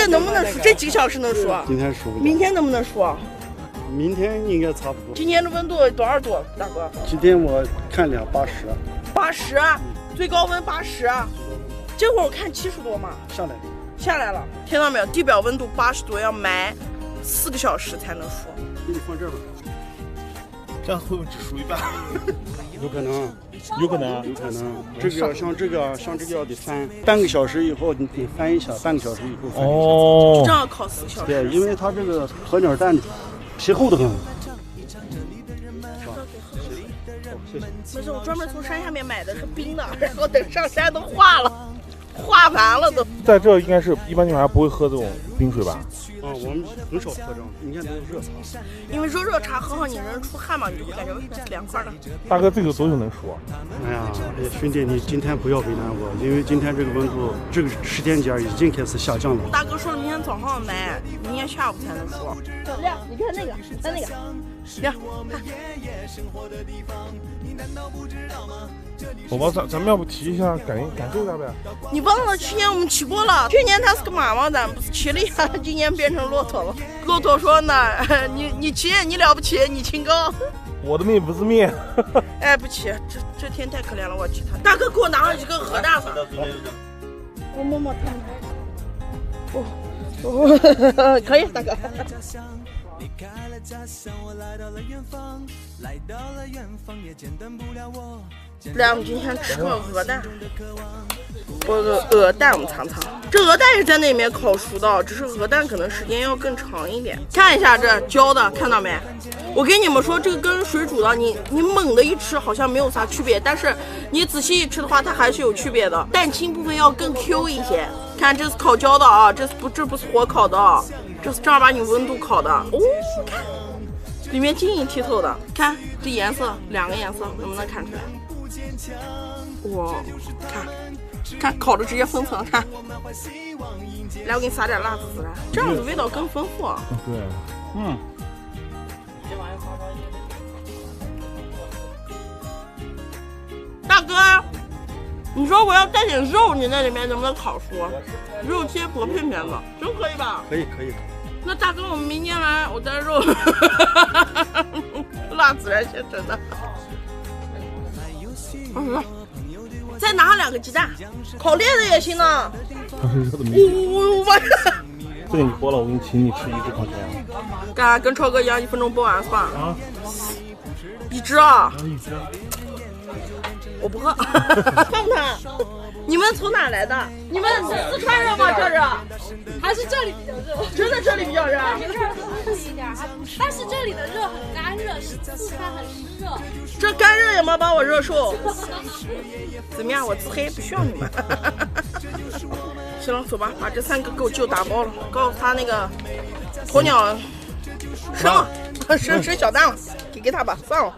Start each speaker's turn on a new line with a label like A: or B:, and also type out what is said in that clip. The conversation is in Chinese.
A: 这能不能熟？这几个小时能熟？
B: 今天熟。
A: 明天能不能熟？
B: 明天应该差不多。
A: 今天的温度多少度，大哥？
B: 今天我看了80。
A: 80，最高温80。这会儿我看70多嘛。下来了，听到没有？地表温度80多，要埋4个小时才能熟。
B: 给你放这儿吧。
C: 这样会不会只熟一半？
B: 有可能。
C: 有可能。
B: 这个像这个要得翻半个小时以后，你得翻一下，半个小时以后翻一下。
A: 哦，这样烤4个小时。
B: 对，因为它这个鸵鸟蛋皮厚得很。
A: 没事，我专门从山下面买的是冰的，然后等上山都化了，化完了都。
C: 在这应该是一般情况下不会喝这种冰水吧？
B: 我们很少喝这种，你看都是热茶。
A: 因为热茶喝上你人出汗嘛，你就会感觉凉快的。
C: 大哥，这个多久能熟？
B: 哎呀，兄弟，你今天不要为难我，因为今天这个温度，这个时间点已经开始下降了。
A: 大哥说了，明天早上来，明天下午才能熟。亮，你看那个，看那个，亮，看。
C: 宝宝，咱们要不骑一下，感受一下呗？
A: 你忘了去年我们骑过了，去年他是个马嘛，咱们不是骑了一下，今年变成骆驼了。骆驼说呢，你骑你了不起，你清高。
C: 我的命不是命。
A: 哎，不骑，这天太可怜了，我骑它。大哥给我拿上几个核弹吧。我摸摸它。可以，大哥。离开了家乡，我来到了远方，来到了远方也剪断不了我。来，我们今天吃个鹅蛋，或者鹅蛋，我们尝尝。这鹅蛋是在那里面烤熟的，只是鹅蛋可能时间要更长一点。看一下这焦的，看到没？我跟你们说，这个跟水煮的，你猛的一吃好像没有啥区别，但是你仔细一吃的话，它还是有区别的。蛋清部分要更 Q 一些。看，这是烤焦的啊，这不是火烤的啊。这是正儿八经温度烤的哦，看里面晶莹剔透的，看这颜色，2个颜色能不能看出来？哇，看烤的直接分层，看。来，我给你撒点辣子来，这样子味道更丰富。
C: 对，
A: 大哥，你说我要带点肉，你那里面能不能烤熟？肉切薄片片的，真可以吧？
B: 可以。
A: 那大哥，我们明天来，我带肉，辣子然现成的。再拿上2个鸡蛋，烤裂的也行呢。我
C: 这个你剥了，我给你请你吃1只烤全羊。
A: 干跟超哥一样，1分钟剥完是吧？啊，1只啊？1只。我不喝。看看。你们从哪来的？你们是四川人吗？这是？
D: 还是这里比较热？
A: 真的这里比较热？
D: 这儿热一点，但是这里的热很干热，四川很湿热。
A: 这干热也没把我热瘦。怎么样？我自黑，不需要你们。行了，走吧，把这3个给我舅打包了，告诉他那个鸵鸟生了，生小蛋了，给他吧，算了。